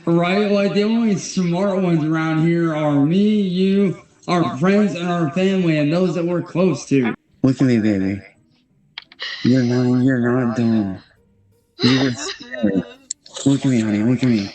Right? Like the only smart ones around here are me, you, our friends, and our family, and those that we're close to. Look at me, baby. You're not dumb. You were scared. Look at me, honey. Look at me.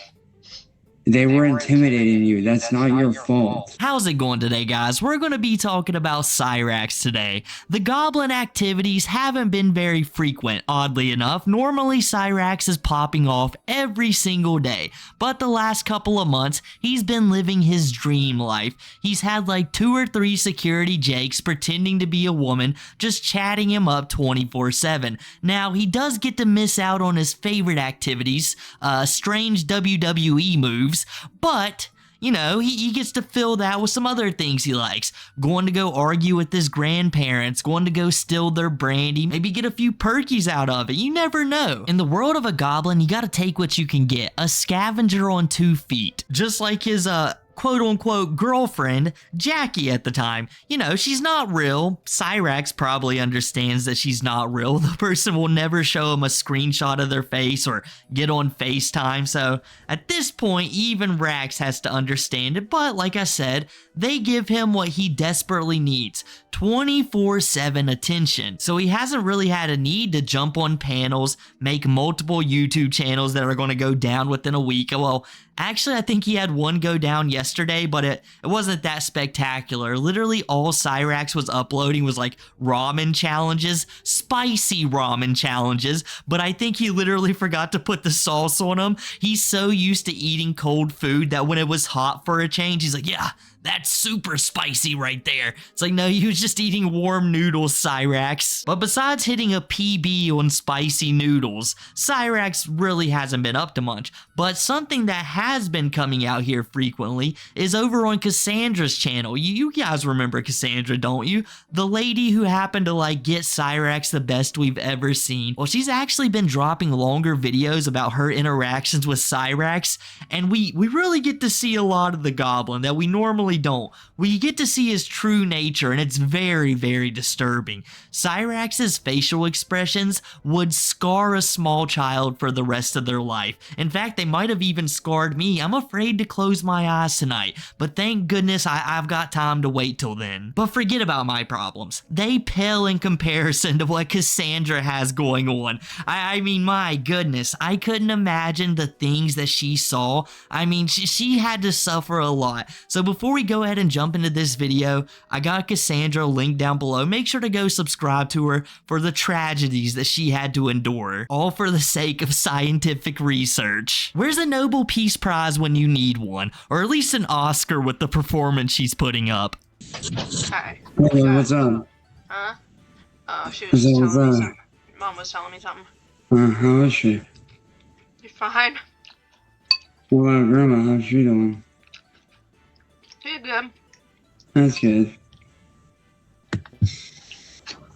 They were intimidating you. That's not your fault. How's it going today, guys? We're going to be talking about Cyraxx today. The goblin activities haven't been very frequent, oddly enough. Normally, Cyraxx is popping off every single day, but the last couple of months, he's been living his dream life. He's had like 2 or 3 security jakes pretending to be a woman, just chatting him up 24/7. Now, he does get to miss out on his favorite activities, strange WWE moves, but you know, he gets to fill that with some other things he likes. Going to go argue with his grandparents, going to go steal their brandy, maybe get a few perkies out of it. You never know. In the world of a goblin, you gotta take what you can get. A scavenger on 2 feet. Just like his, quote-unquote girlfriend, Jackie at the time. You know, she's not real. Cyraxx probably understands that she's not real. The person will never show him a screenshot of their face or get on FaceTime, so at this point, even Rax has to understand it, but like I said, they give him what he desperately needs, 24/7 attention. So he hasn't really had a need to jump on panels, make multiple YouTube channels that are going to go down within a week. Well, actually, I think he had one go down yesterday, but it wasn't that spectacular. Literally all Cyraxx was uploading was like ramen challenges, spicy ramen challenges, but I think he literally forgot to put the sauce on them. He's so used to eating cold food that when it was hot for a change, he's like, yeah, that's super spicy right there. It's like, no, you was just eating warm noodles, Cyraxx. But besides hitting a PB on spicy noodles, Cyraxx really hasn't been up to much. But something that has been coming out here frequently is over on Cassandra's channel. You guys remember Cassandra, don't you? The lady who happened to like get Cyraxx the best we've ever seen. Well, she's actually been dropping longer videos about her interactions with Cyraxx, and we really get to see a lot of the goblin that we normally don't. We get to see his true nature, and it's very, very disturbing. Cyraxx's facial expressions would scar a small child for the rest of their life. In fact, they might have even scarred me. I'm afraid to close my eyes tonight, but thank goodness I've got time to wait till then. But forget about my problems. They pale in comparison to what Cassandra has going on. I mean, my goodness, I couldn't imagine the things that she saw. I mean, she had to suffer a lot. So before we go ahead and jump into this video, I got Cassandra linked down below. Make sure to go subscribe to her for the tragedies that she had to endure, all for the sake of scientific research. Where's a Nobel Peace Prize when you need one? Or at least an Oscar with the performance she's putting up. Hi. Hey, what's up? Huh? Oh, she was telling me something. Mom was telling me something. How is she? You fine? What about Grandma? How's she doing? She's good. That's good.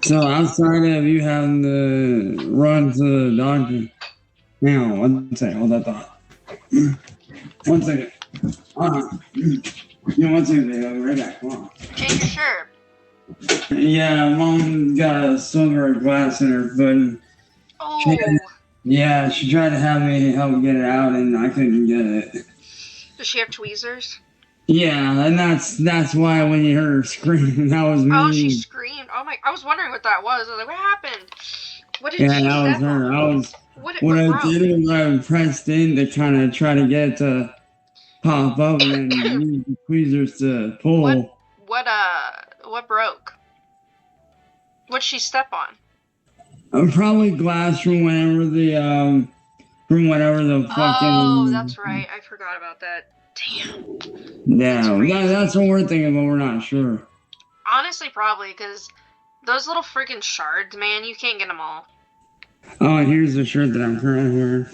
So outside of you having to run to the doctor, now, one second, hold that thought. 1 second. One second, baby, I'll be right back, come on. Change your shirt. Yeah, Mom got a silver glass in her foot. And Oh. she tried to have me help get it out, and I couldn't get it. Does she have tweezers? Yeah, and that's why when you heard her scream, that was me. Oh, she screamed. Oh my! I was wondering what that was. I was like, what happened? What did she that was step her. on? What I did was I pressed in to kind of try to get it to pop up and then use the tweezers to pull. What broke? What'd she step on? Probably glass from whenever the fucking. Oh, that's right. I forgot about that. Damn. Yeah, that's what we're thinking, but we're not sure. Honestly, probably, because those little freaking shards, man, you can't get them all. Oh, and here's the shirt that I'm currently wearing.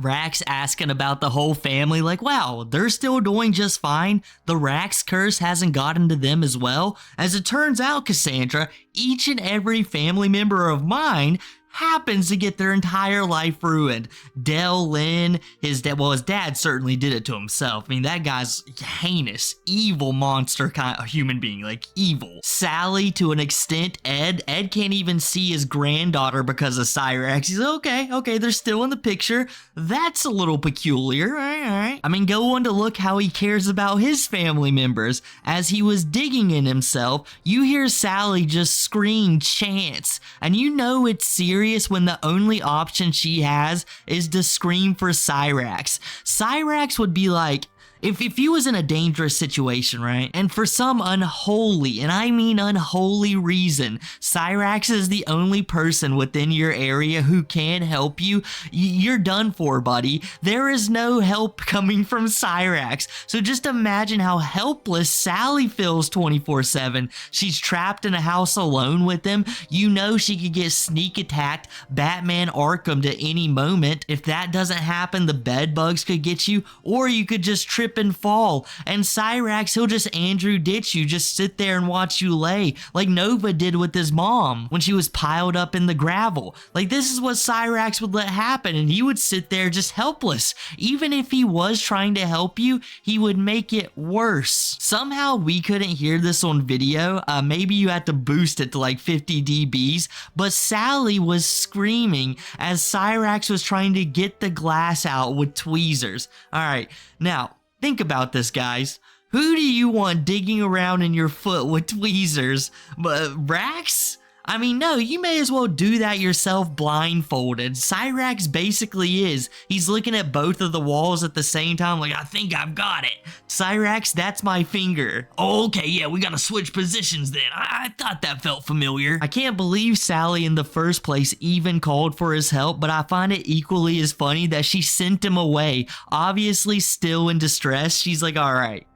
Rax asking about the whole family, like, wow, they're still doing just fine. The Rax curse hasn't gotten to them as well. As it turns out, Cassandra, each and every family member of mine happens to get their entire life ruined. Dell Lynn, his dad certainly did it to himself. I mean, that guy's heinous, evil monster kind of human being, like evil. Sally, to an extent. Ed can't even see his granddaughter because of Cyraxx. He's okay, they're still in the picture. That's a little peculiar, all right. I mean, go on to look how he cares about his family members. As he was digging in himself, you hear Sally just scream chants, and you know it's serious when the only option she has is to scream for Cyraxx. Cyraxx would be like, if he was in a dangerous situation, right? And for some unholy, and I mean unholy reason, Cyraxx is the only person within your area who can help you, you're done for, buddy. There is no help coming from Cyraxx. So just imagine how helpless Sally feels 24/7. She's trapped in a house alone with him. You know she could get sneak attacked, Batman Arkham to any moment. If that doesn't happen, the bed bugs could get you, or you could just trip and fall. And Cyraxx, he'll just Andrew ditch you, just sit there and watch you lay, like Nova did with his mom when she was piled up in the gravel. Like, this is what Cyraxx would let happen, and he would sit there just helpless. Even if he was trying to help you, he would make it worse. Somehow we couldn't hear this on video. Maybe you had to boost it to like 50 dBs, but Sally was screaming as Cyraxx was trying to get the glass out with tweezers. All right, now think about this, guys. Who do you want digging around in your foot with tweezers? Rax? I mean, no, you may as well do that yourself blindfolded. Cyraxx basically is. He's looking at both of the walls at the same time like, I think I've got it. Cyraxx, that's my finger. Oh, okay, yeah, we gotta switch positions then. I thought that felt familiar. I can't believe Sally in the first place even called for his help, but I find it equally as funny that she sent him away. Obviously still in distress. She's like, all right,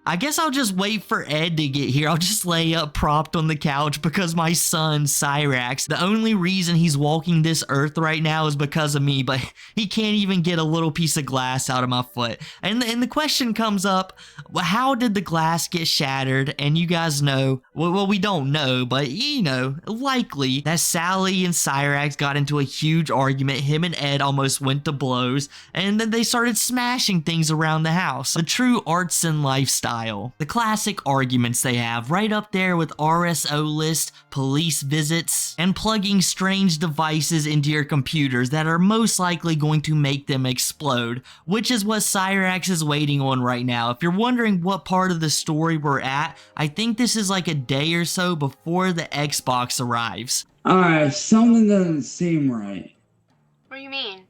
I guess I'll just wait for Ed to get here. I'll just lay up propped on the couch because my son, Cyraxx, the only reason he's walking this earth right now is because of me, but he can't even get a little piece of glass out of my foot. And the question comes up, well, how did the glass get shattered? And you guys know, well, we don't know, but you know, likely that Sally and Cyraxx got into a huge argument. Him and Ed almost went to blows, and then they started smashing things around the house. The true artisan lifestyle. The classic arguments they have, right up there with RSO list, police visits, and plugging strange devices into your computers that are most likely going to make them explode, which is what Cyraxx is waiting on right now. If you're wondering what part of the story we're at, I think this is like a day or so before the Xbox arrives. Alright, something doesn't seem right. What do you mean?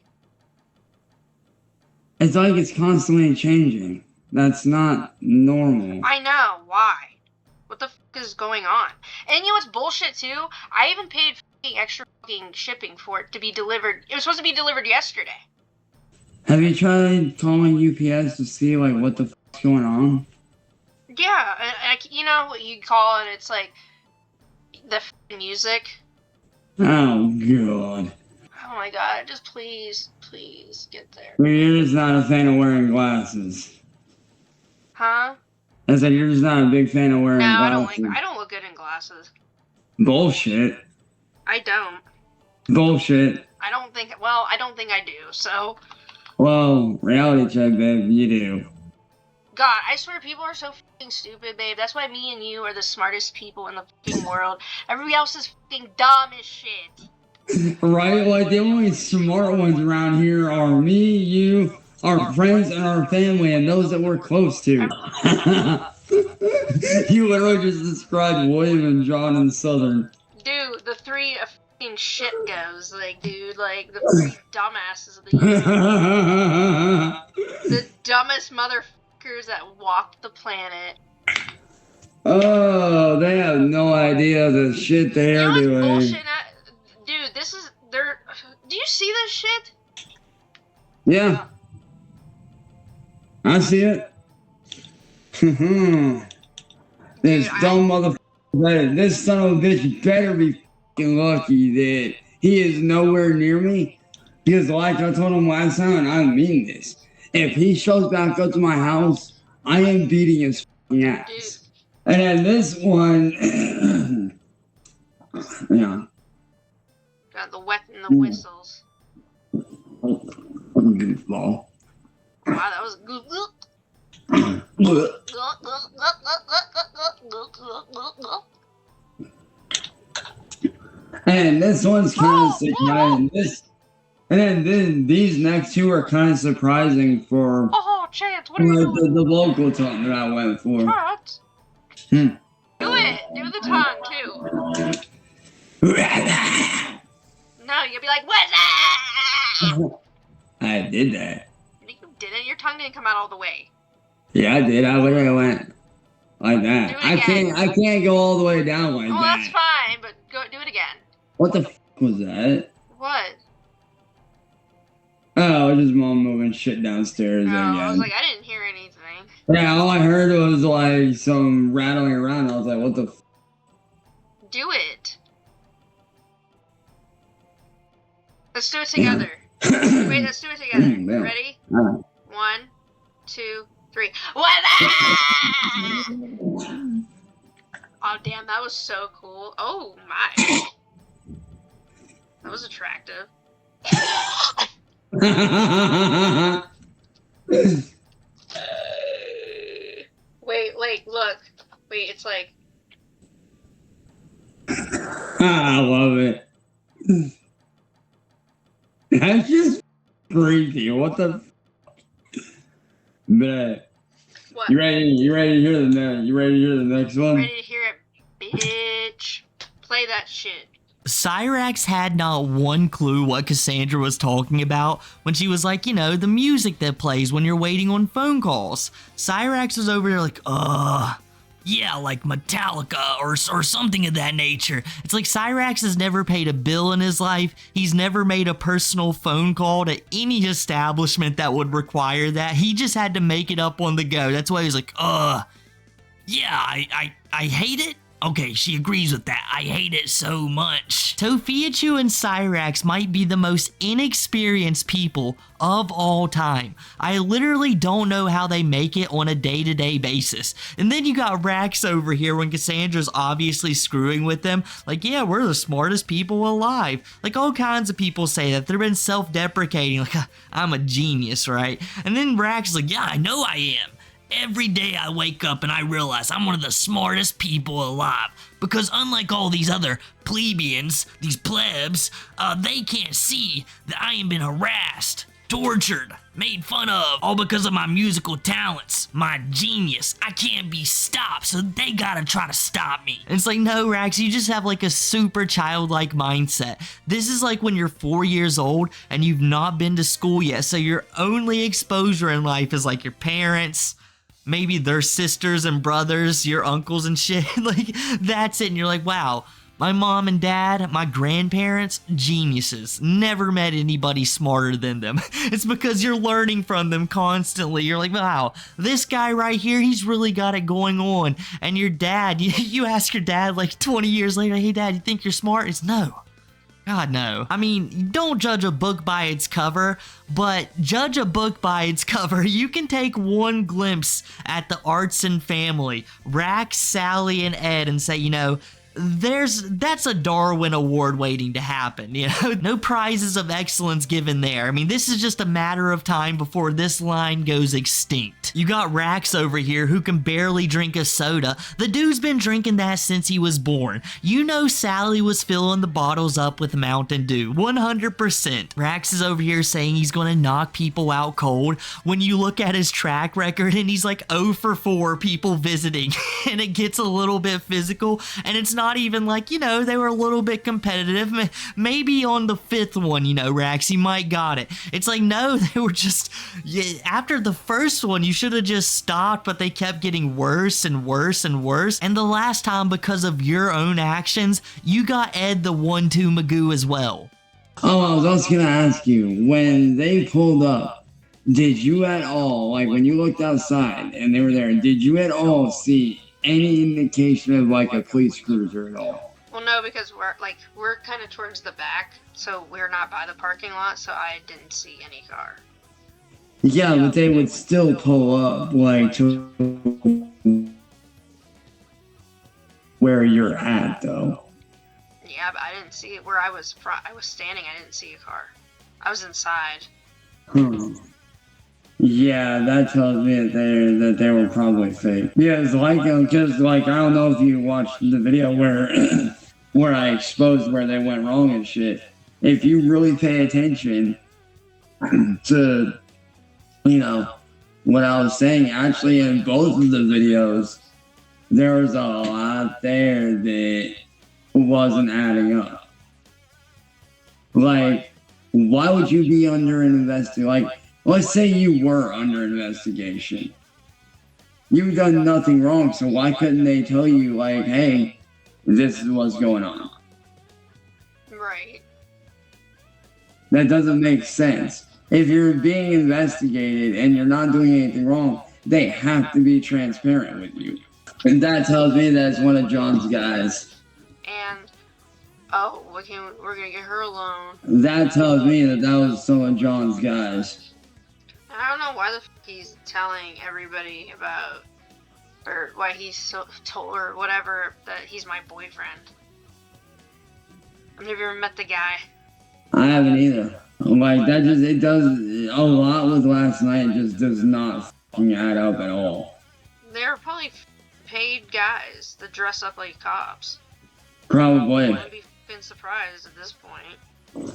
It's like it's constantly changing. That's not normal. I know, why? What the fuck is going on? And you know what's bullshit too? I even paid extra shipping for it to be delivered. It was supposed to be delivered yesterday. Have you tried calling UPS to see like what the fuck's going on? Yeah, you know what you call it? It's like the music. Oh god. Oh my god, just please get there. You're just not a fan of wearing glasses. Huh? I said you're just not a big fan of wearing glasses. I don't look good in glasses. Bullshit. I don't. Bullshit. I don't think I do, so. Well, reality check, babe, you do. God, I swear people are so fucking stupid, babe. That's why me and you are the smartest people in the fucking world. Everybody else is fucking dumb as shit. Right? Like, the only smart ones around here are me, you, our friends, and our family, and those that we're close to. You literally just described William and John in Southern. Dude, the three fucking shit goes. Like, dude, like, the three dumbasses of the universe. The dumbest motherfuckers that walked the planet. Oh, they have no idea the shit they're doing. Bullshit? Dude, do you see this shit? Yeah. I see it. This dumb motherfucker, this son of a bitch better be fucking lucky that he is nowhere near me. Because like I told him last time, and I mean this, if he shows back up to my house, I am beating his fucking ass. Dude. And then this one, yeah. Got the wet and the whistles. Goofball. Wow, that was good. And this one's kind of surprising. And then these next two are kind of surprising for Chance, what are you doing? the local tongue that I went for. What? Do it. Do the tongue too. No, you'll be like, what's that? I did that. You didn't. Your tongue didn't come out all the way. Yeah, I did. I literally went like that. Do it again. I can't go all the way down like that. Oh, that's fine, but go do it again. What the f was that? What? Oh, just mom moving shit downstairs again. I was like, I didn't hear anything. Yeah, all I heard was like some rattling around. I was like, what the f? Do it. Let's do it together. Wait, let's do it together. Yeah. Ready? Alright. 1, 2, 3. What? Oh, damn, that was so cool. Oh, my. That was attractive. Wait, look. Wait, it's like... I love it. That's just creepy. What the f? But What? you ready to hear the next one? Ready to hear it, bitch. Play that shit. Cyraxx had not one clue what Cassandra was talking about when she was like, the music that plays when you're waiting on phone calls. Cyraxx was over there like, yeah, like Metallica or something of that nature. It's like Cyraxx has never paid a bill in his life. He's never made a personal phone call to any establishment that would require that. He just had to make it up on the go. That's why he was like, yeah, I hate it. Okay, she agrees with that. I hate it so much. Tofiachu and Cyraxx might be the most inexperienced people of all time. I literally don't know how they make it on a day-to-day basis. And then you got Rax over here when Cassandra's obviously screwing with them. Like, yeah, we're the smartest people alive. Like, all kinds of people say that. They've been self-deprecating. Like, I'm a genius, right? And then Rax is like, yeah, I know I am. Every day I wake up and I realize I'm one of the smartest people alive. Because unlike all these other plebeians, these plebs, they can't see that I am been harassed, tortured, made fun of, all because of my musical talents, my genius. I can't be stopped, so they gotta try to stop me. And it's like, no, Rax, you just have like a super childlike mindset. This is like when you're 4 years old and you've not been to school yet, so your only exposure in life is like your parents, maybe their sisters and brothers, your uncles and shit. Like, that's it. And you're like, wow, my mom and dad, my grandparents, geniuses. Never met anybody smarter than them. It's because you're learning from them constantly. You're like, wow, this guy right here, he's really got it going on. And your dad, you ask your dad like 20 years later, hey dad, you think you're smart? It's no. God, no. I mean, don't judge a book by its cover, but judge a book by its cover. You can take one glimpse at the Artson family, Rax, Sally, and Ed, and say, that's a Darwin Award waiting to happen, No prizes of excellence given there. I mean, this is just a matter of time before this line goes extinct. You got Rax over here who can barely drink a soda. The dude's been drinking that since he was born. Sally was filling the bottles up with Mountain Dew, 100%. Rax is over here saying he's gonna knock people out cold when you look at his track record and he's like 0 for 4 people visiting and it gets a little bit physical and it's not even like, they were a little bit competitive. Maybe on the 5th one, Rax, you might got it. It's like, no, they were just, after the first one, you should have just stopped, but they kept getting worse and worse and worse. And the last time, because of your own actions, you got Ed the 1-2 Magoo as well. Oh, I was also gonna ask you, when they pulled up, did you at all, like when you looked outside and they were there, did you at all see any indication of like a police cruiser at all? Well, no, because we're kind of towards the back, so we're not by the parking lot, so I didn't see any car. Yeah, but they would still pull up like to where you're at, though. Yeah, but I didn't see it where I was standing. I didn't see a car. I was inside. Yeah, that tells me that they were probably fake. Yeah, it's like, because, like, I don't know if you watched the video where, where I exposed where they went wrong and shit. If you really pay attention to, you know, what I was saying, actually in both of the videos, there was a lot there that wasn't adding up. Like, why would you be under an investigation? Like, let's say you were under investigation. You've done nothing wrong, so why couldn't they tell you, like, hey, this is what's going on? Right. That doesn't make sense. If you're being investigated and you're not doing anything wrong, they have to be transparent with you. And that tells me that's one of John's guys. And, oh, we're gonna get her alone. That tells me that was some of John's guys. I don't know why the f he's telling everybody about, or why he's told or whatever that he's my boyfriend. I've never even met the guy. I haven't either. Like, that just, it does, a lot with last night just does not fucking add up at all. They're probably paid guys that dress up like cops. Probably. I wouldn't be fucking surprised at this point.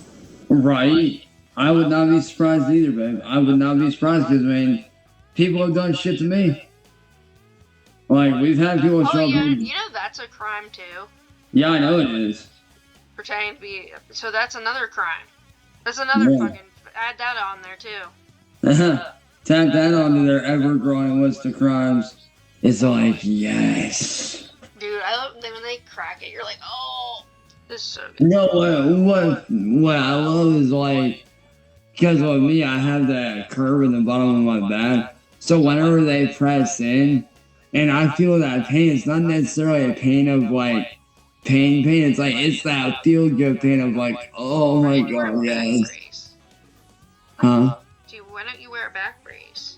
Right? I would not be surprised either, babe. I would not be surprised because, I mean, people have done shit to me. Like, we've had people show up. Yeah, you know that's a crime too. Yeah, I know it is. Pretending to be, so that's another crime. That's another fucking, add that on there too. Tap that onto their ever-growing list of crimes. It's like, yes. Dude, I love when they crack it, you're like, oh, this is so good. No, what I love is, like, because with me, I have that curve in the bottom of my back. So whenever they press in, and I feel that pain, it's not necessarily a pain of, like, pain, it's like, it's that feel-good pain of, like, oh my god, yes. Huh? Dude, why don't you wear a back brace?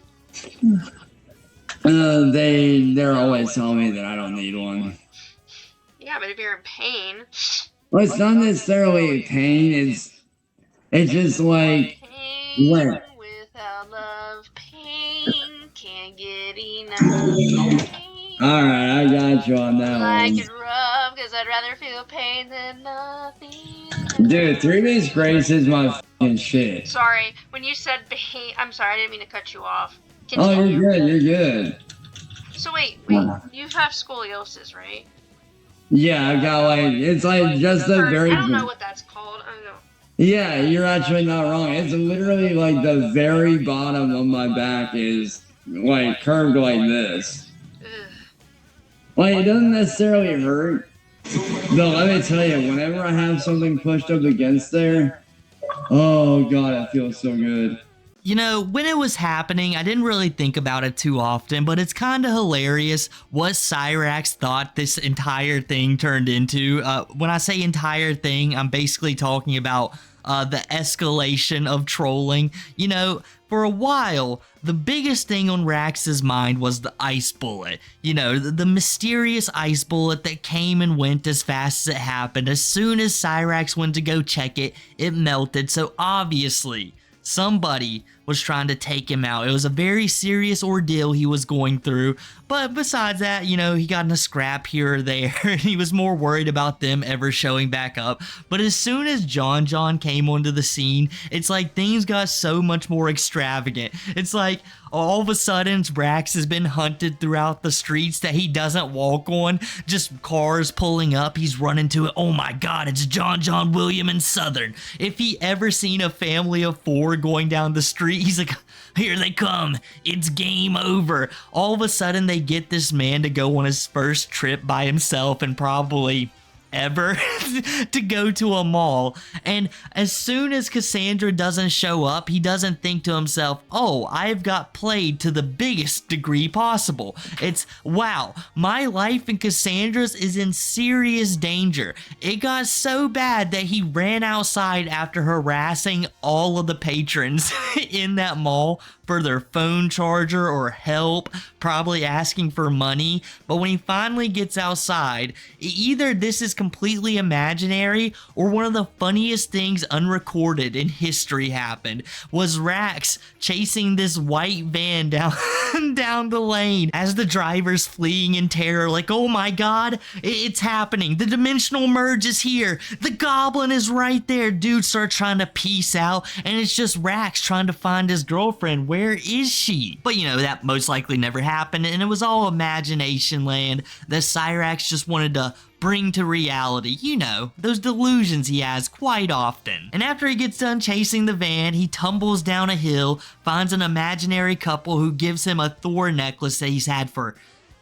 They're always telling me that I don't need one. Yeah, but if you're in pain... Well, it's not necessarily pain, it's just like... Pain without love, pain can't get enough. Alright, I got you on that one. Like it rough, cause I'd rather feel pain than nothing. Dude, 3 Days Grace is my fucking shit. Sorry, when you said pain, I'm sorry, I didn't mean to cut you off. Continue. Oh, you're good. So wait, you have scoliosis, right? Yeah, I've got like, it's like just the very... I don't know what that's called, I don't know. Yeah, you're actually not wrong. It's literally like the very bottom of my back is like curved like this. Like, it doesn't necessarily hurt. Though, let me tell you, whenever I have something pushed up against there, oh god, it feels so good. You know, when it was happening, I didn't really think about it too often, but it's kind of hilarious what Cyraxx thought this entire thing turned into. When I say entire thing, I'm basically talking about the escalation of trolling. You know, for a while, the biggest thing on Rax's mind was the ice bullet. You know, the mysterious ice bullet that came and went as fast as it happened. As soon as Cyraxx went to go check it, it melted. So obviously, somebody was trying to take him out. It was a very serious ordeal he was going through. But besides that, you know, he got in a scrap here or there, and he was more worried about them ever showing back up. But as soon as John came onto the scene, it's like things got so much more extravagant. It's like all of a sudden Raxx has been hunted throughout the streets that he doesn't walk on. Just cars pulling up, he's running to it. Oh my god, it's John, William, and Southern. If he ever seen a family of 4 going down the street, he's like, here they come, it's game over. All of a sudden they get this man to go on his first trip by himself and probably ever to go to a mall, and as soon as Cassandra doesn't show up, he doesn't think to himself, oh, I've got played to the biggest degree possible. It's, wow, my life and Cassandra's is in serious danger. It got so bad that he ran outside after harassing all of the patrons in that mall for their phone charger or help, probably asking for money. But when he finally gets outside, either this is completely imaginary or one of the funniest things unrecorded in history happened was Rax chasing this white van down down the lane as the driver's fleeing in terror like, oh my god, it's happening, the dimensional merge is here, the goblin is right there. Dude starts trying to peace out and it's just Rax trying to find his girlfriend. Where is she? But you know, that most likely never happened and it was all imagination land that Cyraxx just wanted to bring to reality, you know, those delusions he has quite often. And after he gets done chasing the van, he tumbles down a hill, finds an imaginary couple who gives him a Thor necklace that he's had for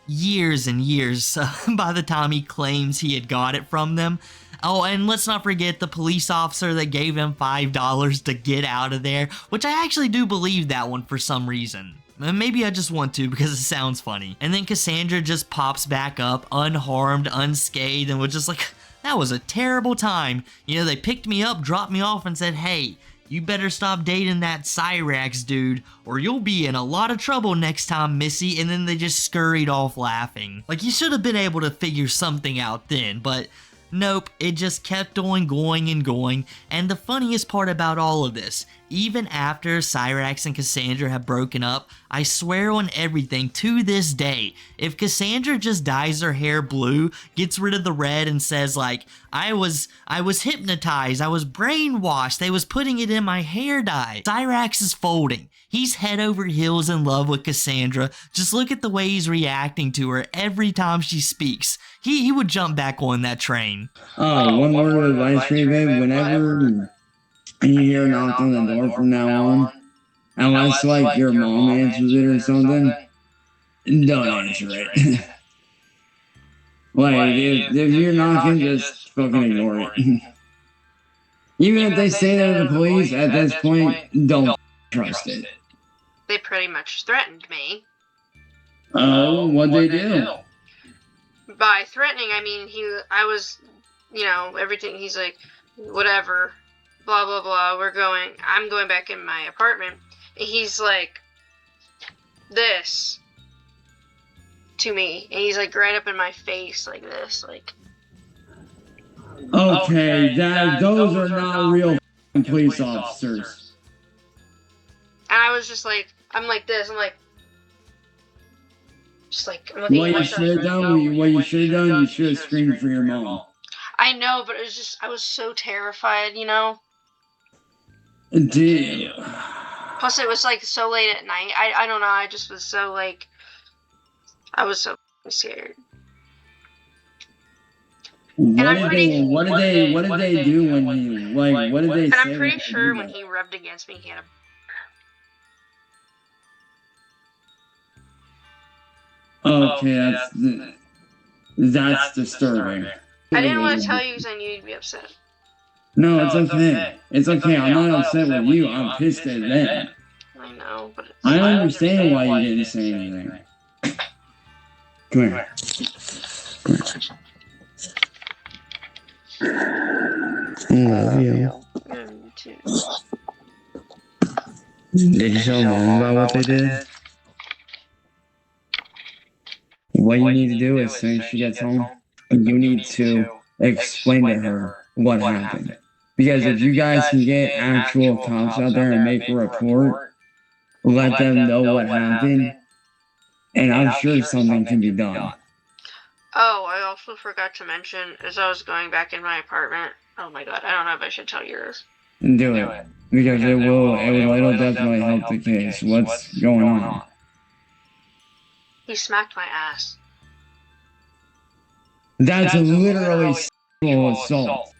years and years by the time he claims he had got it from them. Oh, and let's not forget the police officer that gave him $5 to get out of there, which I actually do believe that one for some reason. Maybe I just want to because it sounds funny. And then Cassandra just pops back up, unharmed, unscathed, and was just like, that was a terrible time. You know, they picked me up, dropped me off, and said, hey, you better stop dating that Cyraxx dude, or you'll be in a lot of trouble next time, Missy. And then they just scurried off laughing. Like, you should have been able to figure something out then, but nope, it just kept on going and going. And the funniest part about all of this, even after Cyraxx and Cassandra have broken up, I swear on everything to this day, if Cassandra just dyes her hair blue, gets rid of the red and says like, I was hypnotized, I was brainwashed, they was putting it in my hair dye, Cyraxx is folding. He's head over heels in love with Cassandra. Just look at the way he's reacting to her every time she speaks. He would jump back on that train. One word of advice for you, babe. Whenever you hear a knock on the door from now on, unless like your mom answers it or something, don't answer it. Like, if you're knocking, just fucking ignore it. Even if they say they're the police, at this point, don't trust it. They pretty much threatened me. Oh, what'd they do? By threatening, I mean I was, you know, everything. He's like, whatever, blah blah blah. I'm going back in my apartment. And he's like, this to me, and he's like right up in my face like this, like. Okay, those are not real police officers. And I was just like, I'm like this, I'm like, just like, I'm looking What you should have done, you should have screamed for your mom. I know, but it was just, I was so terrified, you know? Damn. Plus it was like so late at night, I don't know, I just was so like, I was so scared. What did they do when he, like, what did they say? And I'm pretty sure when he rubbed against me, he had a... Okay, that's disturbing. I didn't want to tell you because I knew you'd be upset. No, it's okay. It's okay. I'm not upset with you. I'm pissed at them. I know, but it's... I understand why you didn't say anything. Come here. Love you. Me too. Did you tell mom about what they did? What you need to do is, as soon as she gets home, you need to explain to her what happened. Because if you guys can get actual cops out there and make a report, let them know what happened, and I'm sure something can be done. Oh, I also forgot to mention, as I was going back in my apartment, oh my god, I don't know if I should tell you this. Do it. Because it'll definitely help the case. What's going on? He smacked my ass. That's literally sexual assault.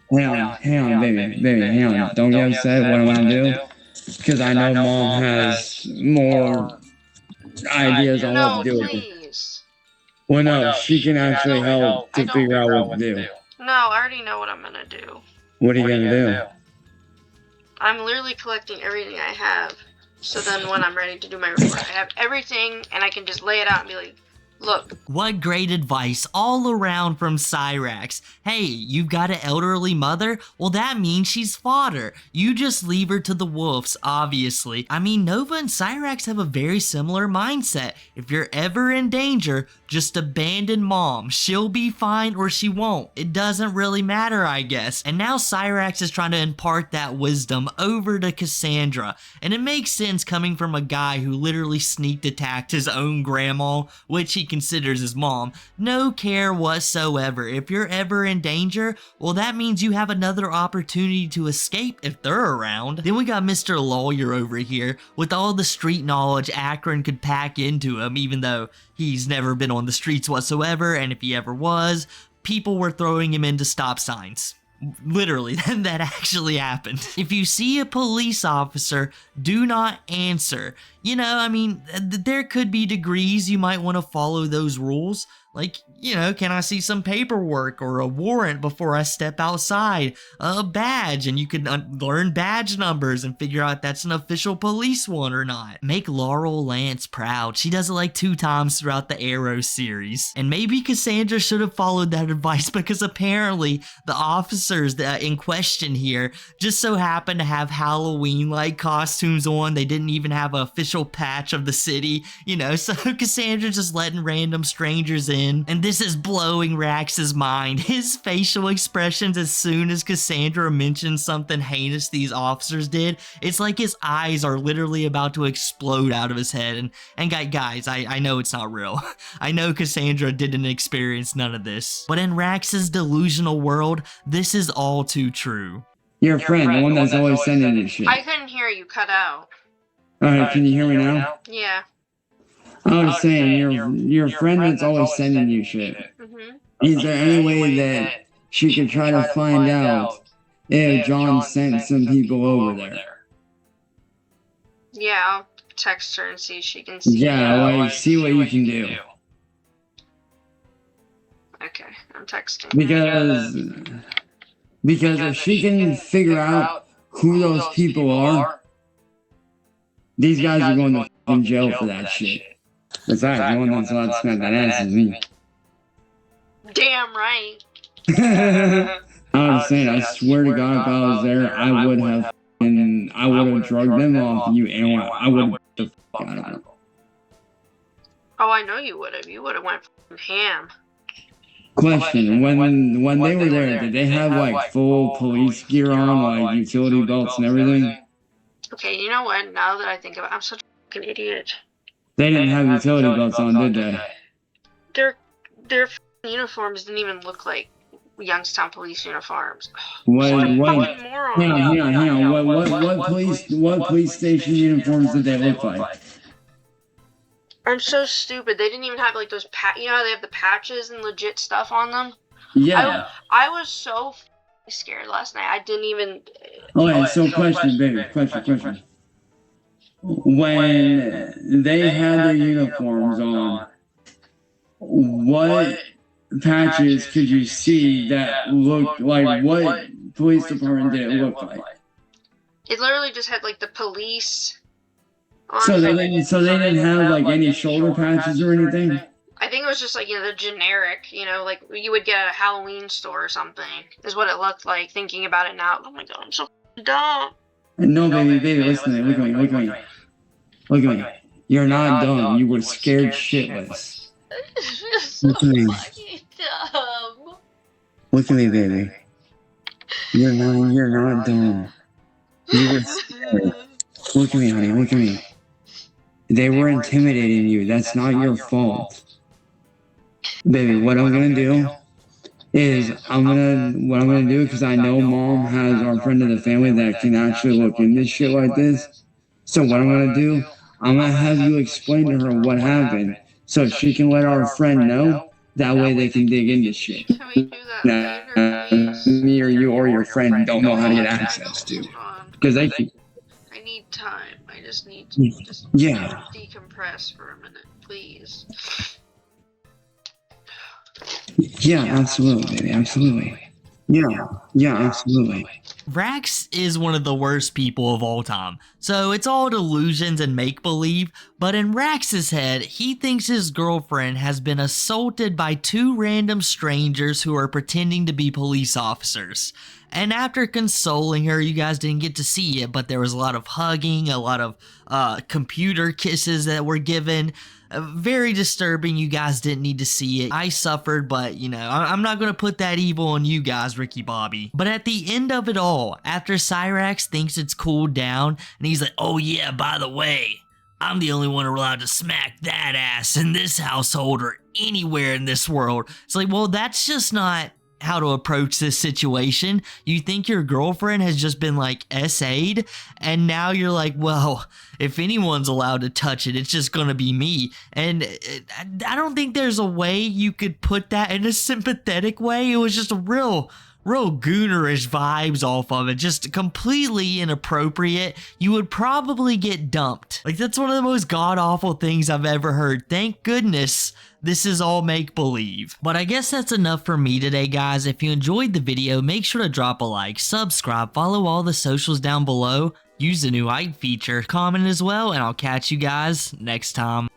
Hang on, baby, hang on. Don't get upset. What I want to do, because I know mom has more ideas on what to do with it. Well, no, she can actually help to figure out what to do. No, I already know what I'm gonna do. What are you gonna do? I'm literally collecting everything I have. So then when I'm ready to do my report, I have everything and I can just lay it out and be like, Look, What great advice all around from Cyraxx. Hey, you've got an elderly mother? Well, that means she's fodder. You just leave her to the wolves, obviously. I mean, Nova and Cyraxx have a very similar mindset. If you're ever in danger, just abandon mom. She'll be fine or she won't. It doesn't really matter, I guess. And now Cyraxx is trying to impart that wisdom over to Cassandra. And it makes sense coming from a guy who literally sneak attacked his own grandma, which he considers his mom. No care whatsoever. If you're ever in danger, well, that means you have another opportunity to escape if they're around. Then we got Mr. Lawyer over here with all the street knowledge Akron could pack into him, even though he's never been on the streets whatsoever, and if he ever was, people were throwing him into stop signs. Literally, that actually happened. If you see a police officer, do not answer. You know, I mean, there could be degrees you might want to follow those rules. Like, you know, can I see some paperwork or a warrant before I step outside? A badge, and you can learn badge numbers and figure out if that's an official police one or not. Make Laurel Lance proud. She does it like 2 times throughout the Arrow series. And maybe Cassandra should have followed that advice because apparently the officers in question here just so happen to have Halloween-like costumes on. They didn't even have an official patch of the city, you know, so Cassandra's just letting random strangers in. And this is blowing Rax's mind. His facial expressions as soon as Cassandra mentions something heinous these officers did, it's like his eyes are literally about to explode out of his head. And guys, I know it's not real. I know Cassandra didn't experience none of this. But in Rax's delusional world, this is all too true. Your friend, the one that's always sending you shit. I couldn't hear you, cut out. Alright, can you hear me now? Yeah. I was saying, your friend that's always sending you shit. Mm-hmm. Is there any way that she could try to find out if John sent some people over there? Yeah, I'll text her and see if she can see. Yeah, like, see what you can do. Okay, I'm texting. Because if she can figure out who those people are, these guys are going to f***ing jail for that shit. Besides, the one that's allowed to smack that ass is me. Damn right. I was saying, I swear to God, if I was there, I would have drugged them off you, and I would have the f*** out of them. Oh, I know you would have. You would have went ham. Question: When they were there, did they have like full police gear on, like utility belts and everything? Okay, you know what? Now that I think about it, I'm such a fucking idiot. They didn't have utility belts on, did they? Their uniforms didn't even look like Youngstown police uniforms. Wait. Hang on. What police station uniforms did they look like? I'm so stupid. They didn't even have like those you know how they have the patches and legit stuff on them? Yeah. I was so scared last night. I didn't even. Okay, so question, baby. Question. When they had their uniforms on, what patches could you see that looked like, what police department did it look like? It literally just had like the police. So they didn't have like any shoulder patches or anything? I think it was just like, you know, the generic, you know, like you would get at a Halloween store or something, is what it looked like, thinking about it now. Oh my god, I'm so dumb. No, baby, listen to me. Look at me. You're not dumb. You were scared shitless. So Look at me. fucking dumb. Look at me, baby. You're not dumb. You were scared. Look at me, honey. Look at me. They were intimidating you. That's not your fault. Baby, what I'm gonna do is what I'm gonna do, because I know mom has our friend of the family that can actually look into shit like this. So what I'm gonna do, I'm gonna have you explain to her what happened so she can let our friend know. That way they can dig into shit. Can we do that later, please? Me or you or your friend don't know how to get access to. Because they can. I need time. I just need to decompress for a minute, please. Yeah, absolutely, baby, absolutely. Yeah, absolutely. Raxx is one of the worst people of all time, so it's all delusions and make-believe, But in Rax's head, he thinks his girlfriend has been assaulted by 2 random strangers who are pretending to be police officers. And after consoling her, you guys didn't get to see it, but there was a lot of hugging, a lot of computer kisses that were given. Very disturbing. You guys didn't need to see it. I suffered, but you know, I'm not going to put that evil on you guys, Ricky Bobby. But at the end of it all, after Cyraxx thinks it's cooled down, and he's like, oh yeah, by the way, I'm the only one allowed to smack that ass in this household or anywhere in this world. It's like, well, that's just not how to approach this situation. You think your girlfriend has just been like SA'd, and now you're like, well, if anyone's allowed to touch it, it's just gonna be me. And I don't think there's a way you could put that in a sympathetic way. It was just a real goonerish vibes off of it, just completely inappropriate. You would probably get dumped. Like, that's one of the most god-awful things I've ever heard. Thank goodness this is all make-believe. But I guess that's enough for me today, guys. If you enjoyed the video, make sure to drop a like, subscribe, follow all the socials down below, use the new like feature, comment as well, and I'll catch you guys next time.